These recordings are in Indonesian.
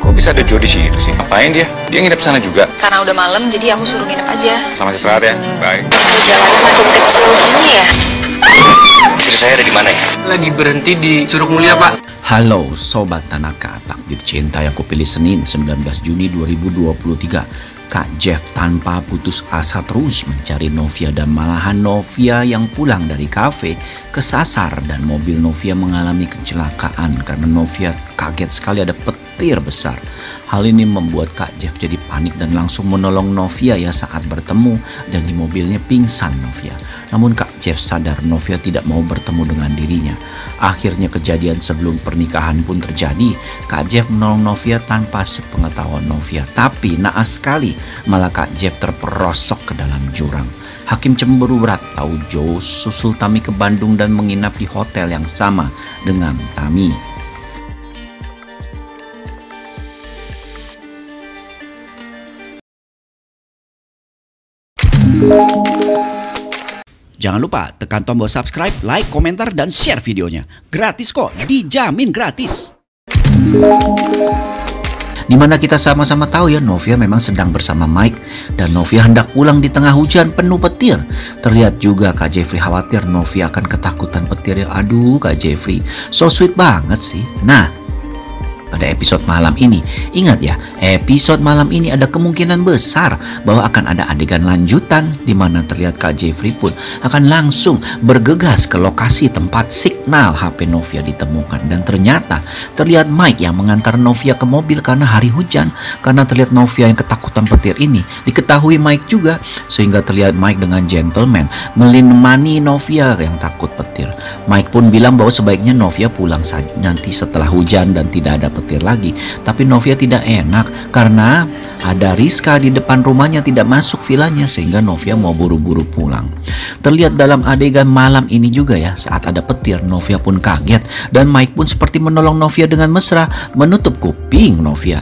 Kok bisa ada Joe di situ sih? Ngapain dia? Dia nginep sana juga. Karena udah malam, jadi aku suruh nginep aja. Selamat istirahat ya. Bye. Jalannya makin kecil gini ya. Istri saya ada di mana ya? Lagi berhenti di Curug Mulia, Pak. Halo Sobat Tanaka, takdir cinta yang kupilih Senin 19 Juni 2023. Kak Jeff tanpa putus asa terus mencari Novia dan malahan Novia yang pulang dari kafe kesasar dan mobil Novia mengalami kecelakaan karena Novia kaget sekali ada petir besar. Hal ini membuat Kak Jeff jadi panik dan langsung menolong Novia ya saat bertemu dan di mobilnya pingsan Novia. Namun Kak Jeff sadar Novia tidak mau bertemu dengan dirinya. Akhirnya kejadian sebelum pernikahan pun terjadi. Kak Jeff menolong Novia tanpa sepengetahuan Novia. Tapi naas sekali malah Kak Jeff terperosok ke dalam jurang. Hakim cemburu berat tahu Joe susul Tami ke Bandung dan menginap di hotel yang sama dengan Tami. Jangan lupa tekan tombol subscribe, like, komentar, dan share videonya. Gratis kok, dijamin gratis. Dimana kita sama-sama tahu ya Novia memang sedang bersama Mike dan Novia hendak pulang di tengah hujan penuh petir. Terlihat juga Kak Jeffrey khawatir Novia akan ketakutan petir ya. Aduh Kak Jeffrey, so sweet banget sih. Nah, pada episode malam ini, ingat ya, episode malam ini ada kemungkinan besar bahwa akan ada adegan lanjutan di mana terlihat Kak Jeffrey pun akan langsung bergegas ke lokasi tempat signal HP Novia ditemukan dan ternyata terlihat Mike yang mengantar Novia ke mobil karena hari hujan. Karena terlihat Novia yang ketakutan petir ini diketahui Mike juga sehingga terlihat Mike dengan gentleman menemani Novia yang takut petir. Mike pun bilang bahwa sebaiknya Novia pulang saja nanti setelah hujan dan tidak ada petir lagi. Tapi Novia tidak enak karena ada Rizka di depan rumahnya tidak masuk vilanya sehingga Novia mau buru-buru pulang. Terlihat dalam adegan malam ini juga ya saat ada petir Novia pun kaget dan Mike pun seperti menolong Novia dengan mesra menutup kuping Novia.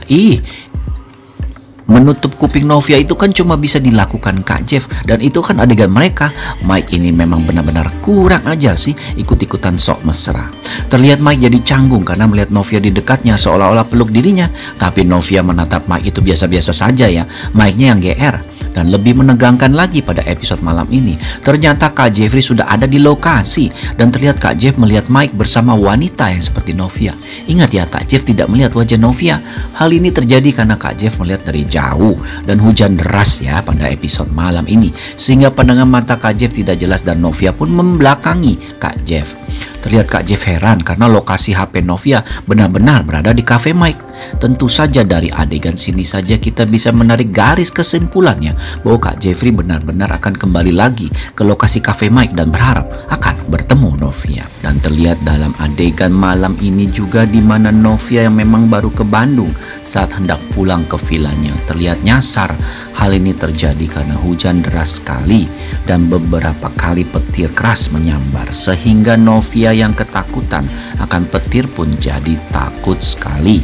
Menutup kuping Novia itu kan cuma bisa dilakukan Kak Jeff dan itu kan adegan mereka. Mike ini memang benar-benar kurang ajar sih ikut-ikutan sok mesra. Terlihat Mike jadi canggung karena melihat Novia di dekatnya seolah-olah peluk dirinya. Tapi Novia menatap Mike itu biasa-biasa saja ya. Mike-nya yang GR. Dan lebih menegangkan lagi pada episode malam ini, ternyata Kak Jeffrey sudah ada di lokasi dan terlihat Kak Jeff melihat Mike bersama wanita yang seperti Novia. Ingat ya, Kak Jeff tidak melihat wajah Novia. Hal ini terjadi karena Kak Jeff melihat dari jauh dan hujan deras ya pada episode malam ini sehingga pandangan mata Kak Jeff tidak jelas dan Novia pun membelakangi Kak Jeff. Terlihat Kak Jeff heran karena lokasi HP Novia benar-benar berada di cafe Mike. Tentu saja dari adegan sini saja kita bisa menarik garis kesimpulannya bahwa Kak Jeffrey benar-benar akan kembali lagi ke lokasi cafe Mike dan berharap akan bertemu Novia. Dan terlihat dalam adegan malam ini juga di mana Novia yang memang baru ke Bandung saat hendak pulang ke vilanya terlihat nyasar. Hal ini terjadi karena hujan deras sekali dan beberapa kali petir keras menyambar sehingga Novia yang ketakutan akan petir pun jadi takut sekali.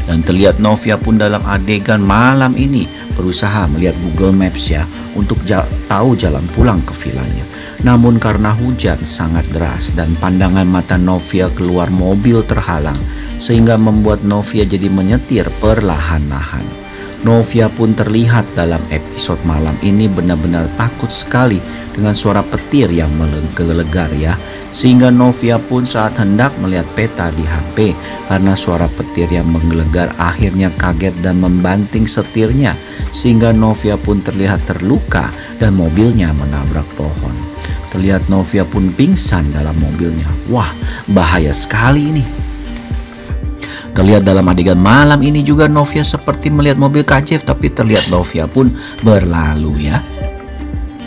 Dan terlihat Novia pun dalam adegan malam ini berusaha melihat Google Maps ya untuk tahu jalan pulang ke vilanya. Namun karena hujan sangat deras dan pandangan mata Novia keluar mobil terhalang sehingga membuat Novia jadi menyetir perlahan-lahan. Novia pun terlihat dalam episode malam ini benar-benar takut sekali dengan suara petir yang menggelegar ya. Sehingga Novia pun saat hendak melihat peta di HP karena suara petir yang menggelegar akhirnya kaget dan membanting setirnya. Sehingga Novia pun terlihat terluka dan mobilnya menabrak pohon. Terlihat Novia pun pingsan dalam mobilnya. Wah, bahaya sekali ini. Terlihat dalam adegan malam ini juga Novia seperti melihat mobil Kak Jeff tapi terlihat Novia pun berlalu ya.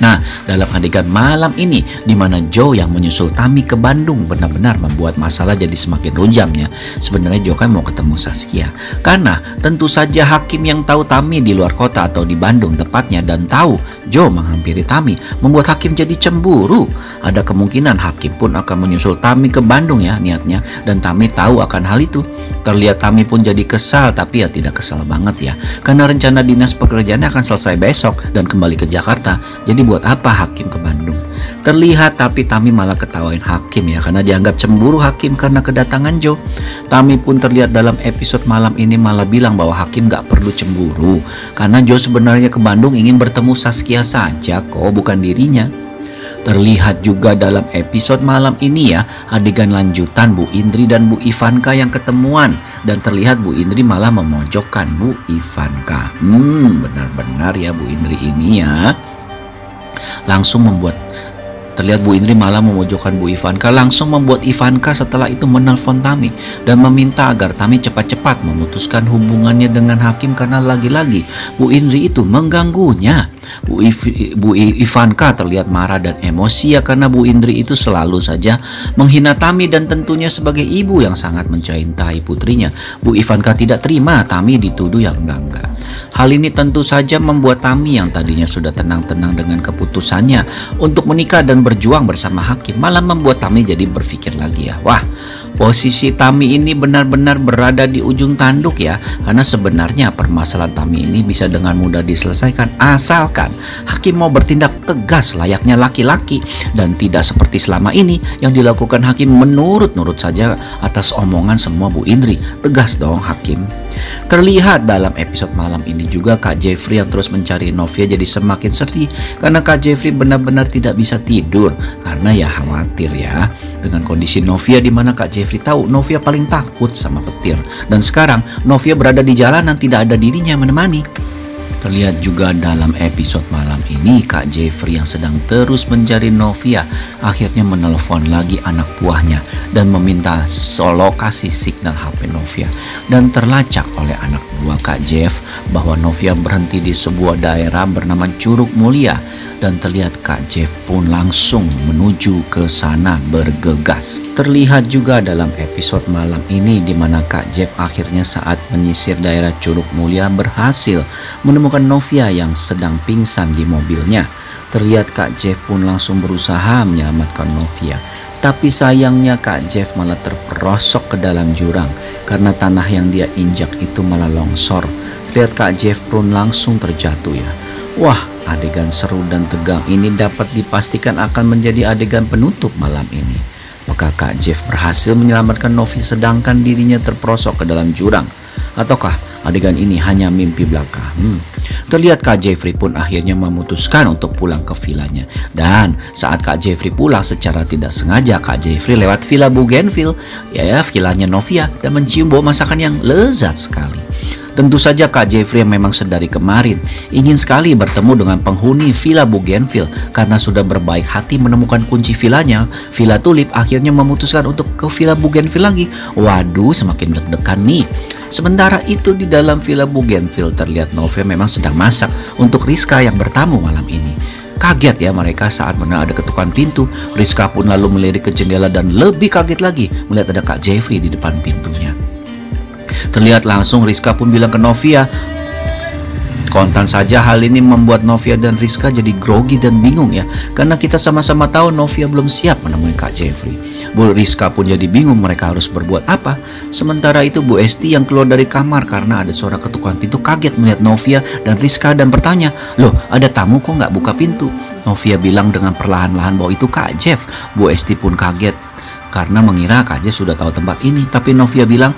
Nah, dalam adegan malam ini di mana Joe yang menyusul Tami ke Bandung benar-benar membuat masalah jadi semakin runjamnya. Sebenarnya Joe kan mau ketemu Saskia. Karena tentu saja hakim yang tahu Tami di luar kota atau di Bandung tepatnya dan tahu Joe menghampiri Tami membuat hakim jadi cemburu. Ada kemungkinan hakim pun akan menyusul Tami ke Bandung ya niatnya dan Tami tahu akan hal itu. Terlihat Tami pun jadi kesal tapi ya tidak kesal banget ya. Karena rencana dinas pekerjaannya akan selesai besok dan kembali ke Jakarta. Jadi buat apa hakim ke Bandung? Terlihat tapi Tami malah ketawain Hakim ya, karena dianggap cemburu Hakim karena kedatangan Joe. Tami pun terlihat dalam episode malam ini malah bilang bahwa Hakim gak perlu cemburu, karena Joe sebenarnya ke Bandung ingin bertemu Saskia saja kok, bukan dirinya. Terlihat juga dalam episode malam ini ya, adegan lanjutan Bu Indri dan Bu Ivanka yang ketemuan, dan terlihat Bu Indri malah memojokkan Bu Ivanka. Benar-benar ya Bu Indri ini ya langsung membuat, terlihat Bu Indri malah memojokkan Bu Ivanka, langsung membuat Ivanka setelah itu menelpon Tami dan meminta agar Tami cepat-cepat memutuskan hubungannya dengan Hakim karena lagi-lagi Bu Indri itu mengganggunya. Bu Ivanka terlihat marah dan emosi ya, karena Bu Indri itu selalu saja menghina Tami dan tentunya sebagai ibu yang sangat mencintai putrinya, Bu Ivanka tidak terima Tami dituduh yang enggak-enggak. Hal ini tentu saja membuat Tami yang tadinya sudah tenang-tenang dengan keputusannya untuk menikah dan berjuang bersama Hakim malah membuat Tami jadi berpikir lagi ya. Wah, posisi Tami ini benar-benar berada di ujung tanduk ya, karena sebenarnya permasalahan Tami ini bisa dengan mudah diselesaikan asalkan Hakim mau bertindak tegas layaknya laki-laki dan tidak seperti selama ini yang dilakukan Hakim menurut-nurut saja atas omongan semua Bu Indri. Tegas dong Hakim. Terlihat dalam episode malam ini juga Kak Jeffrey yang terus mencari Novia jadi semakin sedih karena Kak Jeffrey benar-benar tidak bisa tidur karena ya khawatir ya dengan kondisi Novia, di mana Kak Jeffrey tahu Novia paling takut sama petir dan sekarang Novia berada di jalanan tidak ada dirinya yang menemani. Terlihat juga dalam episode malam ini Kak Jeffrey yang sedang terus mencari Novia akhirnya menelpon lagi anak buahnya dan meminta lokasi signal HP Novia, dan terlacak oleh anak buah Kak Jeff bahwa Novia berhenti di sebuah daerah bernama Curug Mulia, dan terlihat Kak Jeff pun langsung menuju ke sana bergegas. Terlihat juga dalam episode malam ini di mana Kak Jeff akhirnya saat menyisir daerah Curug Mulia berhasil menemukan Novia yang sedang pingsan di mobilnya. Terlihat Kak Jeff pun langsung berusaha menyelamatkan Novia. Tapi sayangnya Kak Jeff malah terperosok ke dalam jurang karena tanah yang dia injak itu malah longsor. Terlihat Kak Jeff pun langsung terjatuh ya. Wah, adegan seru dan tegang ini dapat dipastikan akan menjadi adegan penutup malam ini. Apakah Kak Jeff berhasil menyelamatkan Novia sedangkan dirinya terperosok ke dalam jurang? Ataukah adegan ini hanya mimpi belaka? Terlihat Kak Jeffrey pun akhirnya memutuskan untuk pulang ke vilanya. Dan saat Kak Jeffrey pulang secara tidak sengaja, Kak Jeffrey lewat Villa Bougainville, ya vilanya Novia, dan mencium bau masakan yang lezat sekali. Tentu saja Kak Jeffrey yang memang sedari kemarin ingin sekali bertemu dengan penghuni Villa Bougainville karena sudah berbaik hati menemukan kunci vilanya, Villa Tulip, akhirnya memutuskan untuk ke Villa Bougainville lagi. Waduh, semakin deg-degan nih. Sementara itu di dalam Villa Bougainville terlihat Novia memang sedang masak untuk Rizka yang bertamu malam ini. Kaget ya mereka saat mendengar ada ketukan pintu. Rizka pun lalu melirik ke jendela dan lebih kaget lagi melihat ada Kak Jeffrey di depan pintunya. Terlihat langsung Rizka pun bilang ke Novia. Kontan saja hal ini membuat Novia dan Rizka jadi grogi dan bingung ya, karena kita sama-sama tahu Novia belum siap menemui Kak Jeffrey. Bu Rizka pun jadi bingung mereka harus berbuat apa. Sementara itu Bu Esti yang keluar dari kamar karena ada suara ketukan pintu kaget melihat Novia dan Rizka dan bertanya, "Loh, ada tamu kok nggak buka pintu?" Novia bilang dengan perlahan-lahan bahwa itu Kak Jeff. Bu Esti pun kaget karena mengira Kak Jeff sudah tahu tempat ini, tapi Novia bilang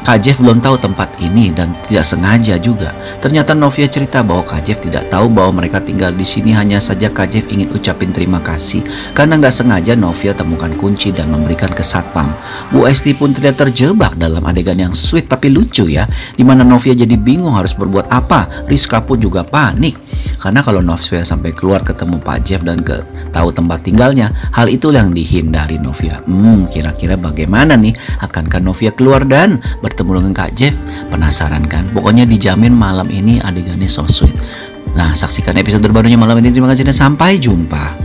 Kak Jeff belum tahu tempat ini dan tidak sengaja juga. Ternyata Novia cerita bahwa Kak Jeff tidak tahu bahwa mereka tinggal di sini, hanya saja Kak Jeff ingin ucapin terima kasih karena nggak sengaja Novia temukan kunci dan memberikan ke satpam. Bu Esti pun tidak terjebak dalam adegan yang sweet tapi lucu ya, dimana Novia jadi bingung harus berbuat apa. Rizka pun juga panik karena kalau Novia sampai keluar ketemu Pak Jeff dan tahu tempat tinggalnya, hal itu yang dihindari Novia. Kira-kira bagaimana nih? Akankah Novia keluar dan bertemu dengan Kak Jeff? Penasaran kan? Pokoknya dijamin malam ini adegannya so sweet. Nah, saksikan episode terbarunya malam ini. Terima kasih dan sampai jumpa.